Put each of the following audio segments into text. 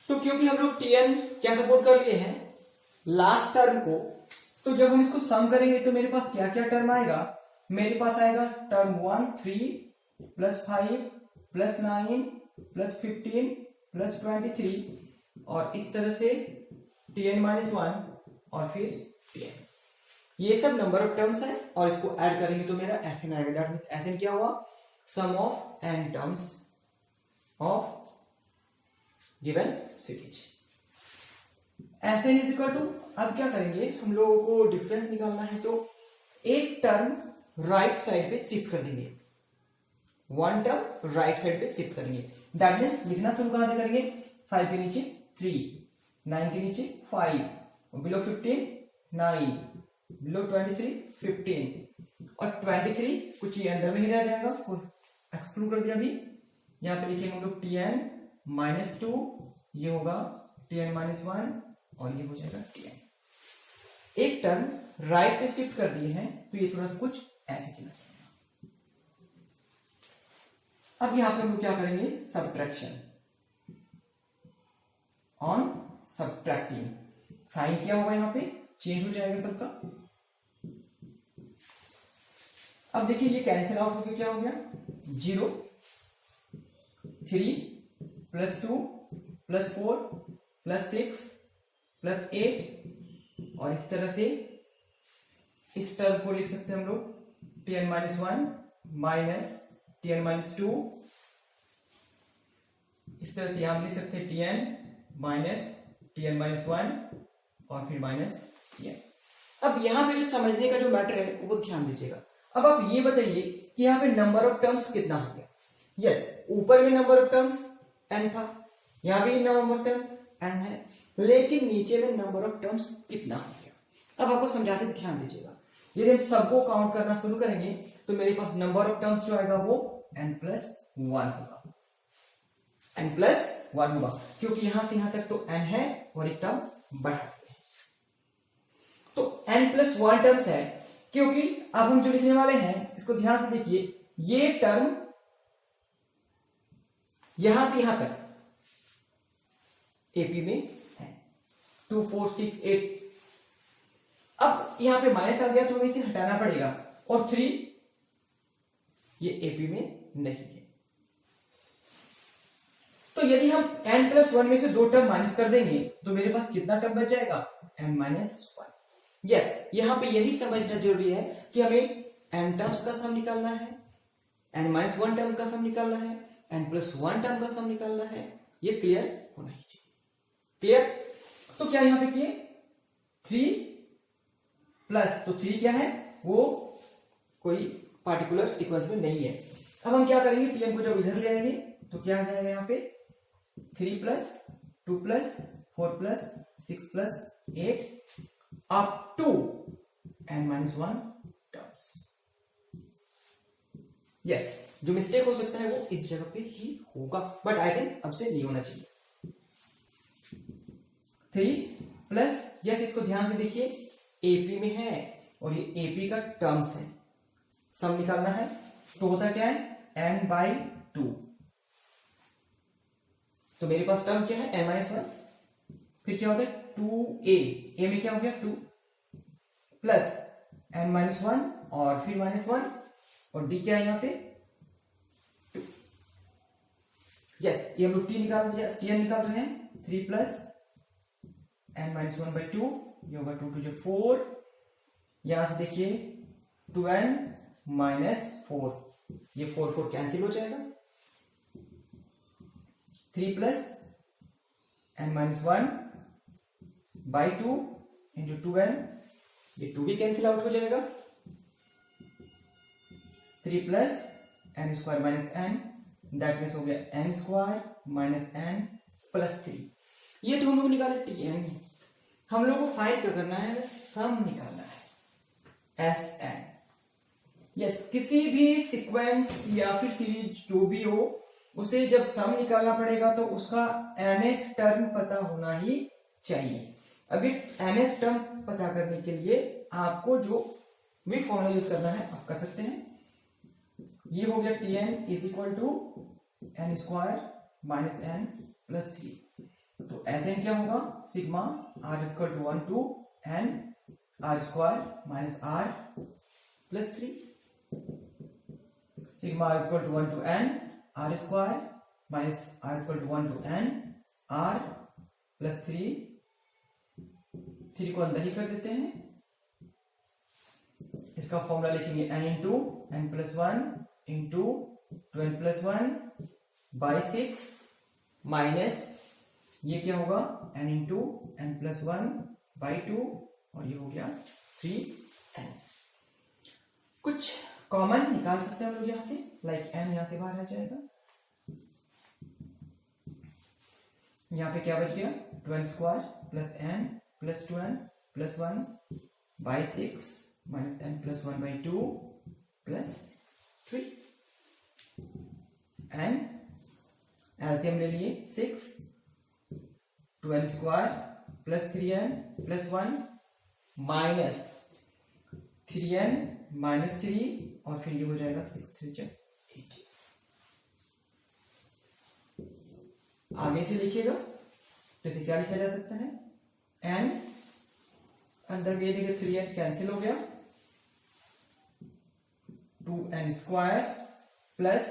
तो क्योंकि हम लोग Tn क्या सपोज कर लिए हैं लास्ट टर्म को, तो जब हम इसको सम करेंगे तो मेरे पास क्या क्या टर्म आएगा, मेरे पास आएगा term 1 3 plus 5 plus 9 plus 15 plus 23 और इस तरह से Tn माइनस 1 और फिर Tn। ये सब नंबर ऑफ टर्म्स है और इसको ऐड करेंगे तो मेरा Sn आएगा। दैट मींस Sn क्या हुआ, sum of n terms of given series. Sn is equal to, अब क्या करेंगे हम लोगों को डिफरेंस निकालना है तो एक टर्म राइट साइड पे शिफ्ट कर देंगे, वन टर्म राइट साइड पे शिफ्ट करेंगे। दैट मींस लिखना शुरू कहां से करेंगे, 5 के नीचे 3, 9 के नीचे 5, बिलो 15 9, बिलो 23 15 और 23 कुछ ये अंदर में ही रह जाएगा, उसको एक्सक्लूड कर दिया। अभी यहाँ पे लिखेंगे हम लोग Tn माइनस 2, ये होगा Tn माइनस 1 और ये हो जाएगा Tn। एक टर्म राइट पे शिफ्ट कर दिए हैं तो ये थोड़ा सा कुछ ऐसे चलना चाहिए। अब यहां पे हम लोग क्या करेंगे, सब्ट्रैक्शन ऑन सब्ट्रैक्टिंग, साइन क्या होगा यहाँ पे चेंज हो जाएगा सबका। अब देखिए ये कैंसिल आउट होकर क्या हो गया, 0 3 प्लस 2 प्लस 4 प्लस 6 प्लस 8 और इस तरह से इस टर्म को लिख सकते हैं हम लोग Tn minus 1 minus Tn minus 2, इस तरह से यहां लिख सकते हैं Tn माइनस Tn माइनस 1 और फिर माइनस Tn। अब यहां पे जो समझने का जो मैटर है वो ध्यान दीजिएगा। अब आप ये बताइए कि यहाँ पे नंबर ऑफ टर्म्स कितना हो गया। यस, ऊपर में नंबर ऑफ टर्म्स n था, यहाँ भी नंबर ऑफ टर्म्स n है, लेकिन नीचे में नंबर ऑफ टर्म्स कितना हो गया। अब आपको समझाते ध्यान दीजिएगा। यदि हम सबको काउंट करना शुरू करेंगे तो मेरे पास नंबर ऑफ टर्म्स जो आएगा वो n प्लस 1 होगा, n प्लस 1 होगा, क्योंकि यहां से यहां तक तो n है और एक टर्म बढ़ा है तो n प्लस 1 टर्म्स है। क्योंकि अब हम जो लिखने वाले हैं इसको ध्यान से देखिए, ये टर्म यहां से यहां तक एपी में है 2 4 6 8। अब यहां पे माइनस आ गया तो हमें इसे हटाना पड़ेगा और 3 ये एपी में नहीं है। तो यदि हम n प्लस 1 में से 2 टर्म माइनस कर देंगे तो मेरे पास कितना टर्म बच जाएगा, n माइनस 1। यस, यहां पे यही समझना जरूरी है कि हमें n टर्म्स का सम निकालना है, n माइनस 1 टर्म का सम निकालना है, n प्लस 1 टर्म का सम निकालना है। ये क्लियर होना ही चाहिए। क्लियर, तो क्या यहां पे किए 3 प्लस, तो 3 क्या है, वो कोई पार्टिकुलर सीक्वेंस में नहीं है। अब हम क्या करेंगे, Tn को जब इधर ले आएंगे तो क्या आ जाएगा यहाँ पे 3 plus 2 plus 4 plus 6 plus 8 up to n minus 1 terms. Yes, जो मिस्टेक हो सकता है वो इस जगह पे ही होगा, बट आई थिंक अब से नहीं होना चाहिए। 3 प्लस, यस इसको ध्यान से देखिए, एपी में है और ये एपी का टर्म्स है, सम निकालना है तो होता क्या है n बाई 2। तो मेरे पास टर्म क्या है n माइनस 1, फिर क्या होता है 2a, a में क्या हो गया 2 प्लस n माइनस 1 और फिर माइनस 1 और d क्या है यहाँ पे 2। यस, ये हम लोग Tn निकाल रहे हैं 3 प्लस n माइनस 1 बाई 2, ये होगा 2 2 4, यहां से देखिए 2n माइनस 4, ये 4 4 कैंसिल हो जाएगा। 3 plus n minus 1 by 2 into 2n, ये 2 भी कैंसिल आउट हो जाएगा। 3 plus n square minus n, that means हो गया n square minus n plus 3। ये तो हम लोग निकाले Tn, हम लोग को फाइंड क्या करना है, सम निकालना है Sn। यस, किसी भी सीक्वेंस या फिर सीरीज जो भी हो उसे जब सम निकालना पड़ेगा तो उसका nth टर्म पता होना ही चाहिए। अभी nth टर्म पता करने के लिए आपको जो भी फॉर्मूला यूज करना है आप कर सकते हैं। ये हो गया Tn is equal to n square minus n plus 3। तो एस एन क्या होगा, sigma r equal to 1 to n r square minus r plus 3, sigma r equal to 1 to n r square minus r equal to 1 to n r plus 3 को अंदर ही कर देते हैं। इसका formula लिखेंगे n into n plus 1 into 12 plus 1 by 6 minus ये क्या होगा n into n plus 1 by 2 और ये हो गया 3n। कुछ कॉमन निकाल सकते हैं हम लोग यहां से, लाइक n यहां से बाहर आ जाएगा, यहां पे क्या बच गया 12 square plus n plus 2n plus 1 by 6 minus n plus 1 by 2 plus 3 n LCM ले लिए 6, 12 square plus 3n plus 1 minus 3n minus 3 और फिर ये हो जाएगा 6 3 8। आगे से लिखिएगा, जैसे क्या लिखा जा सकता है, n अंदर भी देखिए 3n कैंसिल हो गया, 2n square plus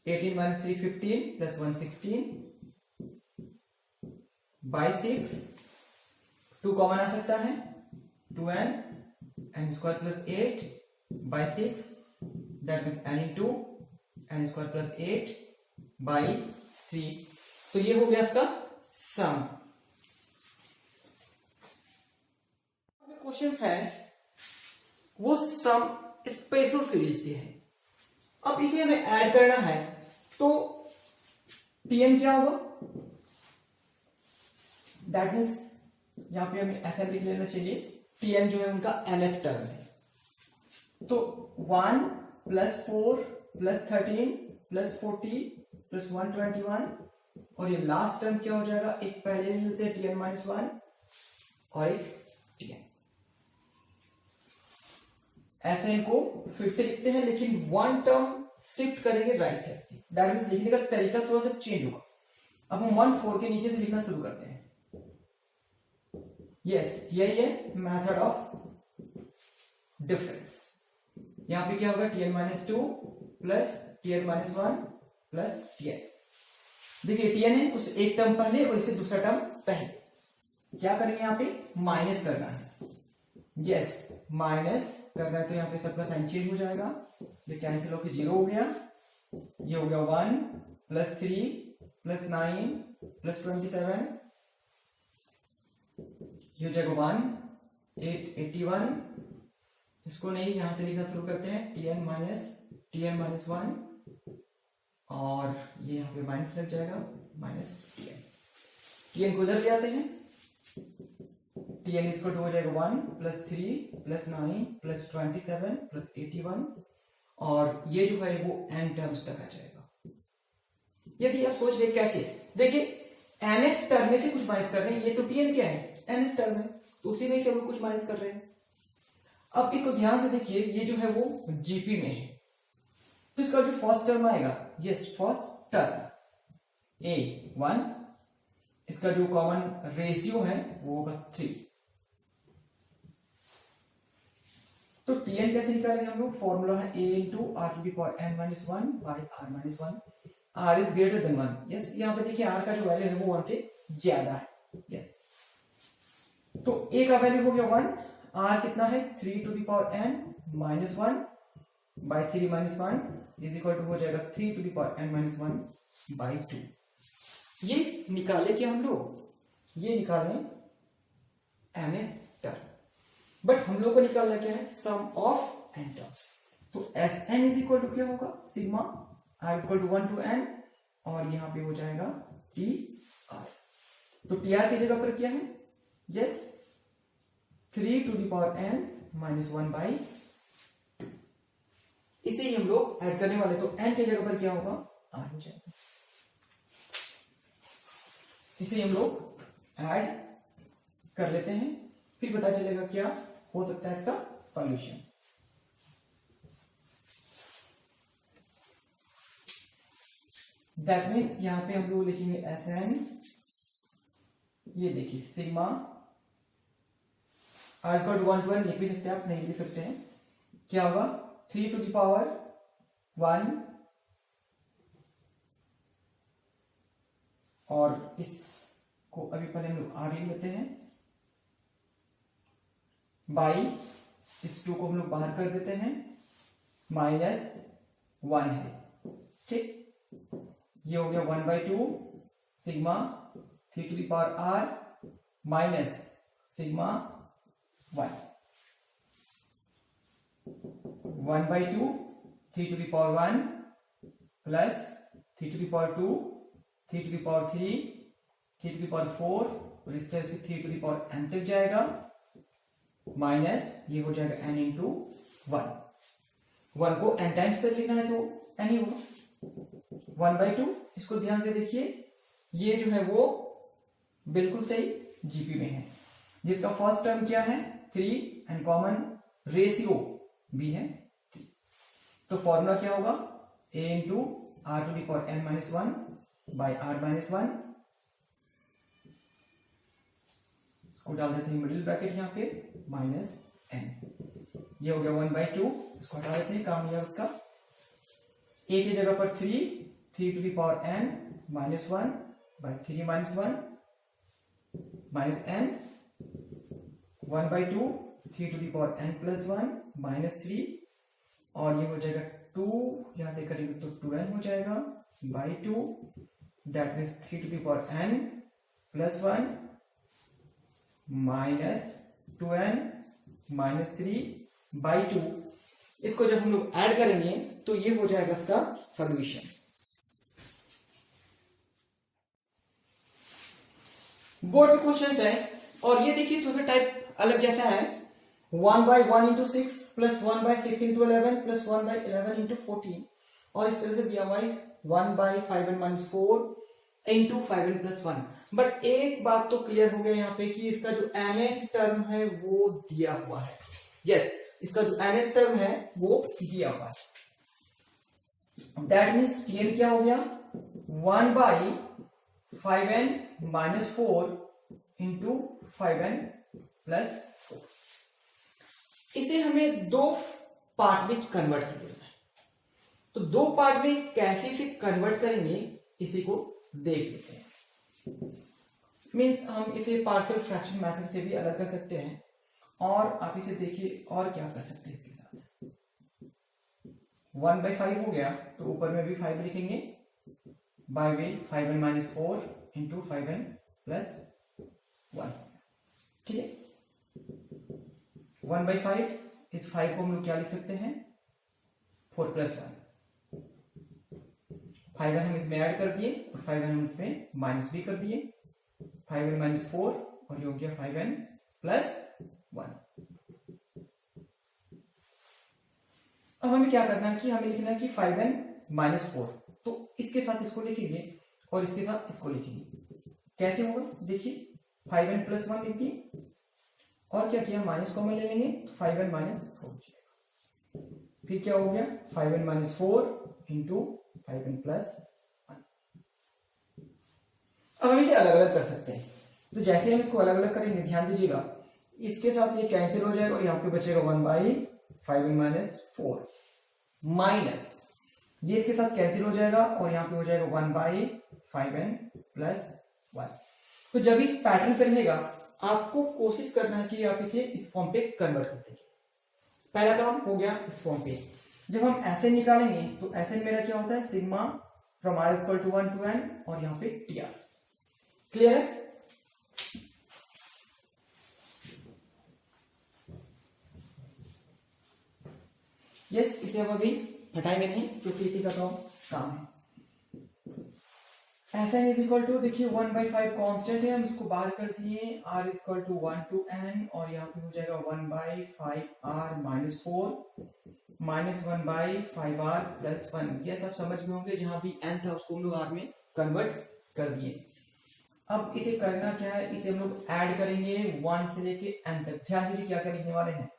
18 minus 3 15 plus 1 16 by 6, 2 common आ सकता है, 2n n square plus 8 by 6 that means n into n square plus 8 by 3। तो ये हो गया इसका सम। क्वेश्चन है वो सम स्पेशल सीरीज से है, अब इसे हमें ऐड करना है तो Tn क्या होगा, दैट मीन्स यहां पे हमें ऐसा लिख लेना चाहिए, Tn जो है उनका nth टर्म है, तो 1 प्लस 4 प्लस 13 प्लस 40 प्लस 121 और ये लास्ट टर्म क्या हो जाएगा, एक पहले लेते हैं Tn माइनस 1 और एक Tn। Fn को फिर से लिखते हैं लेकिन वन टर्म शिफ्ट करेंगे राइट साइड से, दैट मीन्स लिखने का तरीका थोड़ा सा चेंज होगा। अब हम 1 4 के नीचे से लिखना शुरू करते हैं। यस यही है मेथड ऑफ डिफरेंस। यहां पे क्या होगा Tn minus 2 plus Tn minus 1 plus Tn। देखिए Tn है उस एक टर्म पहले और इससे दूसरा टर्म पहले, क्या करेंगे यहाँ पे माइनस करना है, यस माइनस करना है, तो यहाँ पे सबका साइन चेंज हो जाएगा, ये कैंसिल होकर 0 हो गया, ये हो गया 1 प्लस 3 प्लस 9 प्लस 27, ये हो जाएगा 1 8 81, इसको नहीं यहां से लिखना शुरू करते हैं, Tn माइनस 1 और ये यहाँ पे माइनस लग जाएगा माइनस Tn को उधर ले आते हैं, Tn इसको हो जाएगा 1 प्लस 3 प्लस 9 प्लस 27 प्लस 81 और ये जो है वो n टर्म्स तक आ जाएगा। यदि आप सोच रहे कैसे, देखिए nth टर्म में से कुछ माइनस कर रहे हैं, ये तो Tn क्या है nth टर्म है, तो उसी में से हम कुछ माइनस कर रहे हैं। अब इसको ध्यान से देखिए, ये जो है वो जीपी में है, तो इसका जो फर्स्ट टर्म आएगा, यस फर्स्ट टर्म a1, इसका जो कॉमन रेशियो है वो होगा 3। तो Tn कैसे निकालेंगे हम लोग, फॉर्मूला है a into r to the power n minus 1 by r minus 1, r is greater than 1। Yes यहाँ पे देखिए आर का जो वैल्यू है वो 1 से ज्यादा है, यस तो a का वैल्यू हो गया 1, आर कितना है 3 to the power n minus 1 by 3 minus 1 is equal to हो जाएगा 3 to the power n minus 1 by 2। ये निकाले क्या हम लोग, ये निकालें nth टर्म, बट हम लोग को निकालना क्या है सम ऑफ n टर्म्स, तो Sn इज इक्वल टू क्या होगा sigma r equal to 1 to n और यहां पे हो जाएगा Tr, तो Tr की जगह पर क्या है, yes 3 to the power n minus 1 by 2, इसे ही हम लोग ऐड करने वाले, तो n की जगह पर क्या होगा r हो जाएगा, इसे हम लोग ऐड कर लेते हैं, फिर पता चलेगा क्या हो सकता है इसका सॉल्यूशन। दैट मीन्स यहां पे हम लोग लिखेंगे Sn ये देखिए sigma r equal to 1 to n लिख भी सकते हैं आप, नहीं लिख सकते हैं, क्या होगा 3 to the power 1 और इसको अभी पहले हम लोग आगे लेते हैं बाई इस 2 को हम लोग बाहर कर देते हैं -1 है, ठीक। ये हो गया 1/2 sigma 3 to the power r minus sigma 1 1/2 3 to the power 1 plus 3 to the power 2 3 to the power 3 3 to the power 4 और इस तरह से 3 to the power n तक जाएगा माइनस ये हो जाएगा n इंटू 1 को n टाइम्स तक लिखना है तो n ही होगा 1/2। इसको ध्यान से देखिए, ये जो है वो बिल्कुल सही जीपी में है, जिसका फर्स्ट टर्म क्या है 3 एंड कॉमन रेशियो भी है 3। तो फॉर्मूला क्या होगा a into r to the power n minus 1 by r minus 1, इसको डाल देते हैं मिडिल ब्रैकेट यहाँ पे माइनस n, ये हो गया 1/2। इसको हटा देते हैं, काम लिया उसका, a की जगह पर 3 to the power n minus 1 by 3 minus 1 minus n 1/2 3 to the power n plus 1 minus 3 और ये हो जाएगा 2 यहां से करेंगे तो 2n हो जाएगा by 2 that means 3 to the power n plus 1 minus 2n minus 3 by 2। इसको जब हम लोग ऐड करेंगे तो ये हो जाएगा इसका सॉल्यूशन। बोर्ड में क्वेश्चन है और ये देखिए थोड़ा टाइप अलग जैसा है 1/1 into 6 plus 1/6 into 11 plus 1/11 into 14 और इस तरह से दिया हुआ है 1/5n minus 4 into 5n plus 1। But एक बात तो क्लियर हो गया यहाँ पे कि इसका जो nth टर्म है वो दिया हुआ है, यस इसका जो nth टर्म है वो दिया हुआ है। दैट मीन्स Tn क्या हो गया 1/5n minus 4 into 5n plus 4। इसे हमें दो पार्ट में कन्वर्ट कर देना है, तो दो पार्ट में कैसे इसे कन्वर्ट करेंगे इसी को देख लेते हैं। मीन्स हम इसे पार्शियल फ्रैक्शन मेथड से भी अलग कर सकते हैं और आप इसे देखिए और क्या कर सकते हैं इसके साथ 1/5 हो गया तो ऊपर में भी 5 लिखेंगे by way 5n minus 4 into 5n plus 1, ठीक है। 1/5 इस 5 को हम लोग क्या लिख सकते हैं 4 प्लस 1, 5n हम इसमें ऐड कर दिए और 5n हम इसमें माइनस भी कर दिए 5n माइनस 4 और ये हो गया 5n प्लस 1। अब हमें क्या करना है कि हमें लिखना है कि 5n माइनस 4, तो इसके साथ इसको लिखेंगे और इसके साथ इसको लिखेंगे। कैसे होगा देखिए 5n प्लस 1 लिख दिए और क्या किया माइनस कॉमन ले लेंगे तो 5n माइनस 4, फिर क्या हो गया 5n minus 4 into 5n plus 1। अब हम इसे अलग अलग कर सकते हैं, तो जैसे हम इसको अलग अलग करेंगे ध्यान दीजिएगा इसके साथ ये कैंसिल हो जाएगा और यहाँ पे बचेगा 1/5n माइनस 4 माइनस ये इसके साथ कैंसिल हो जाएगा और यहाँ पे हो जाएगा 1/5n प्लस 1। तो जब इस पैटर्न पे रहेगा आपको कोशिश करना है कि आप इसे इस फॉर्म पे कन्वर्ट कर देंगे। पहला काम हो गया इस फॉर्म पे। जब हम ऐसे निकालेंगे तो ऐसे मेरा क्या होता है sigma from r equal to 1 to n और यहाँ पे tr। क्लियर है? यस इसे हम अभी हटाएंगे नहीं क्योंकि इसी का तो काम है। ऐसा इज इक्वल टू देखिए 1/5 कांस्टेंट है, हम इसको बाहर कर दिए r equal to 1 to n और यहाँ पे हो जाएगा 1/5r minus 4 minus 1/5r plus 1। ये सब समझ गए होंगे, जहां भी n था उसको हम लोग r में कन्वर्ट कर दिए। अब इसे करना क्या है, इसे हम लोग ऐड करेंगे 1 से लेके n तक। ध्यान दीजिए क्या क्या लिखने वाले हैं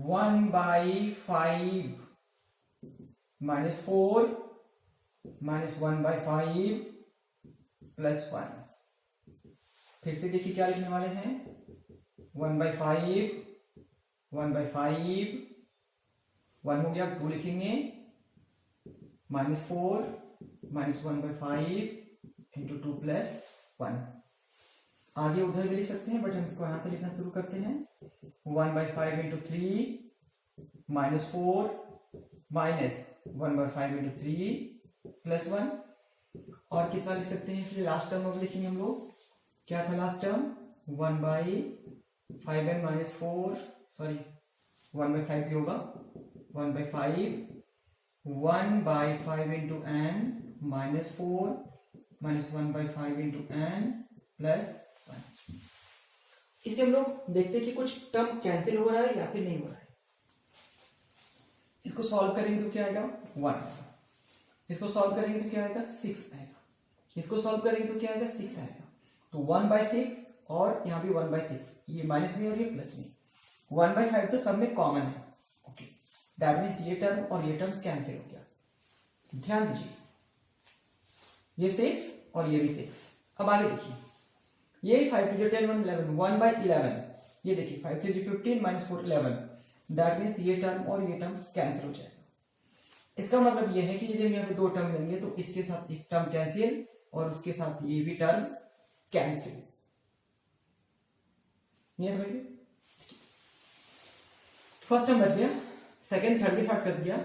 1/5 माइनस 4 माइनस 1/5 प्लस 1 फिर से देखिए क्या लिखने वाले हैं, 1/5, 1/5, 1 हो गया, 2 लिखेंगे, -4 -1/5 इंटू 2 + 1। आगे उधर भी लिख सकते हैं, बट हम इसको यहां से लिखना शुरू करते हैं। 1/5 इंटू 3 -4 -1/5 इंटू 3 + 1। और कितना लिख सकते हैं, इसलिए लास्ट टर्म अब लिखेंगे हम लोग, क्या था लास्ट टर्म, 1/5n -4, सॉरी 1/5 भी होगा, 1/5 इंटू n -4 -1/5 इंटू n + 1। इसे हम लोग देखते हैं कि कुछ टर्म कैंसिल हो रहा है या फिर नहीं हो रहा है। इसको सॉल्व करेंगे तो क्या आएगा, 1। इसको सॉल्व करेंगे तो क्या आएगा, 6 आएगा। इसको सॉल्व करेंगे तो क्या आएगा, 6 आएगा। तो 1/6 और यहाँ भी 1/6, ये माइनस में और ये प्लस में। 1/5 तो सब में कॉमन है, ओके, दैट मीन्स ये टर्म और ये टर्म कैंसिल हो गया। ध्यान दीजिए, ये 6 और ये भी 6। अब आगे देखिए, ये 5 × 10 1 11, 1/11, ये देखिए 5 × 3 15 -4 11, दैट मीन्स ये टर्म और ये टर्म कैंसिल हो जाएगा। इसका मतलब ये है कि यदि हम यहाँ पे 2 टर्म लेंगे तो इसके साथ एक टर्म कैंसिल और उसके साथ ये भी टर्म कैंसिल। ये समझिए, फर्स्ट टर्म बच गया, सेकंड थर्ड के साथ कर दिया,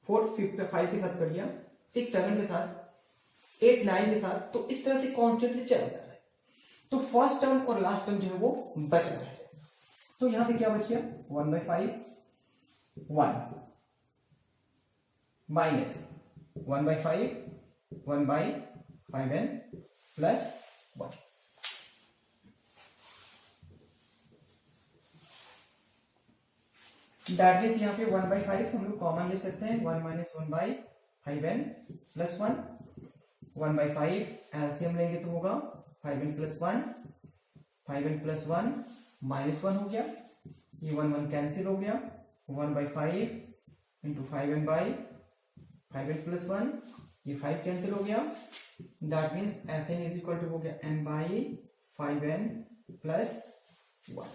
फोर्थ फिफ्थ 5 के साथ कर दिया, 6 7 के साथ, 8 9 के साथ। तो इस तरह से कॉन्स्टेंटली चल रहा है। तो फर्स्ट टर्म और लास्ट टर्म जो है वो बच रहा है। तो यहां पे क्या बच गया, 1/5 1 माइनस 1/5 1/5n + 1। दैट मीन्स यहाँ पे 1/5 हम लोग कॉमन ले सकते हैं, 1 - 1/5n + 1। 1/5 एलसीएम लेंगे तो होगा 5n + 1, 5n + 1 -1 हो गया, ये 1 1 कैंसिल हो गया, 1/5 इंटू 5n/5n + 1, ये 5 कैंसिल हो गया। दैट मीन्स Fn = हो गया n/5n + 1।